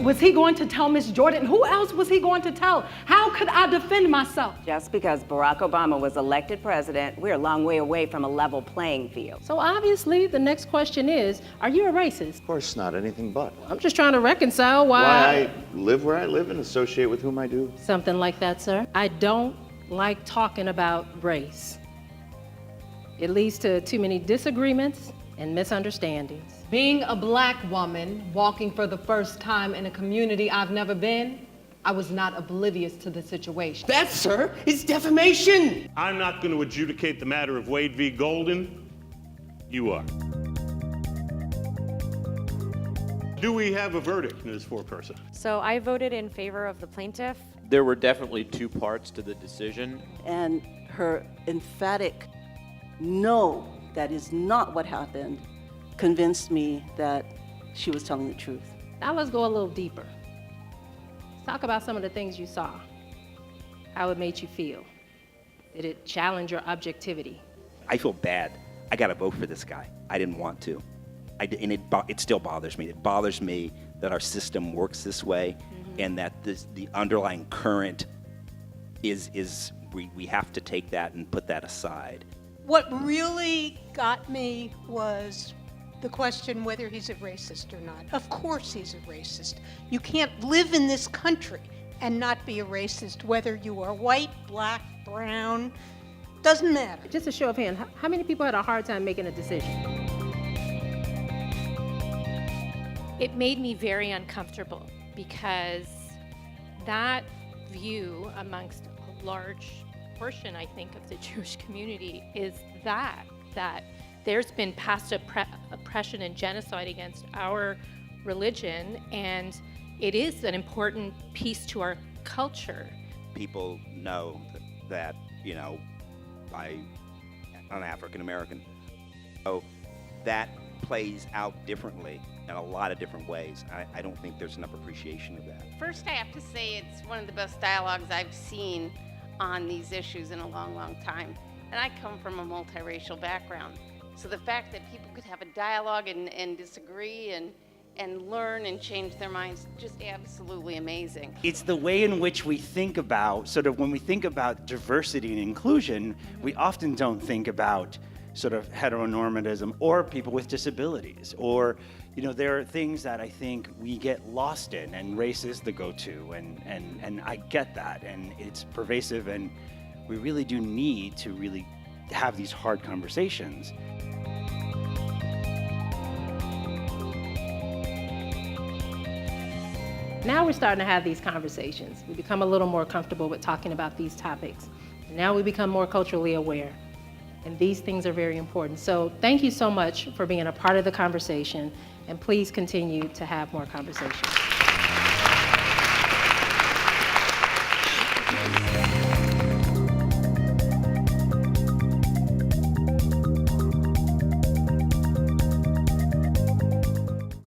Was he going to tell Miss Jordan? Who else was he going to tell? How could I defend myself? Just because Barack Obama was elected president, we're a long way away from a level playing field. So obviously, the next question is, are you a racist? Of course not, anything but. I'm just trying to reconcile Why I live where I live and associate with whom I do. Something like that, sir. I don't like talking about race. It leads to too many disagreements and misunderstandings. Being a black woman walking for the first time in a community I've never been, I was not oblivious to the situation. That, sir, is defamation. I'm not going to adjudicate the matter of Wade v. Golden. You are. Do we have a verdict, Ms. Foreperson? So I voted in favor of the plaintiff. There were definitely two parts to the decision. And her emphatic no, that is not what happened, convinced me that she was telling the truth. Now let's go a little deeper. Let's talk about some of the things you saw, how it made you feel. Did it challenge your objectivity? I feel bad. I got to vote for this guy. I didn't want to. It still bothers me. It bothers me that our system works this way, and that the underlying current is we have to take that and put that aside. What really got me was the question whether he's a racist or not. Of course he's a racist. You can't live in this country and not be a racist, whether you are white, black, brown, doesn't matter. Just a show of hands, how many people had a hard time making a decision? It made me very uncomfortable because that view amongst a large portion, I think, of the Jewish community is that there's been past oppression and genocide against our religion, and it is an important piece to our culture. People know that I'm African American. So that plays out differently in a lot of different ways. I don't think there's enough appreciation of that. First, I have to say it's one of the best dialogues I've seen on these issues in a long, long time. And I come from a multiracial background. So the fact that people could have a dialogue and disagree and learn and change their minds, just absolutely amazing. It's the way in which we think about, sort of when we think about diversity and inclusion, we often don't think about sort of heteronormatism or people with disabilities, or there are things that I think we get lost in, and race is the go-to, and I get that, and it's pervasive, and we really do need to really have these hard conversations. Now we're starting to have these conversations. We become a little more comfortable with talking about these topics. And now we become more culturally aware. And these things are very important. So thank you so much for being a part of the conversation, and please continue to have more conversations.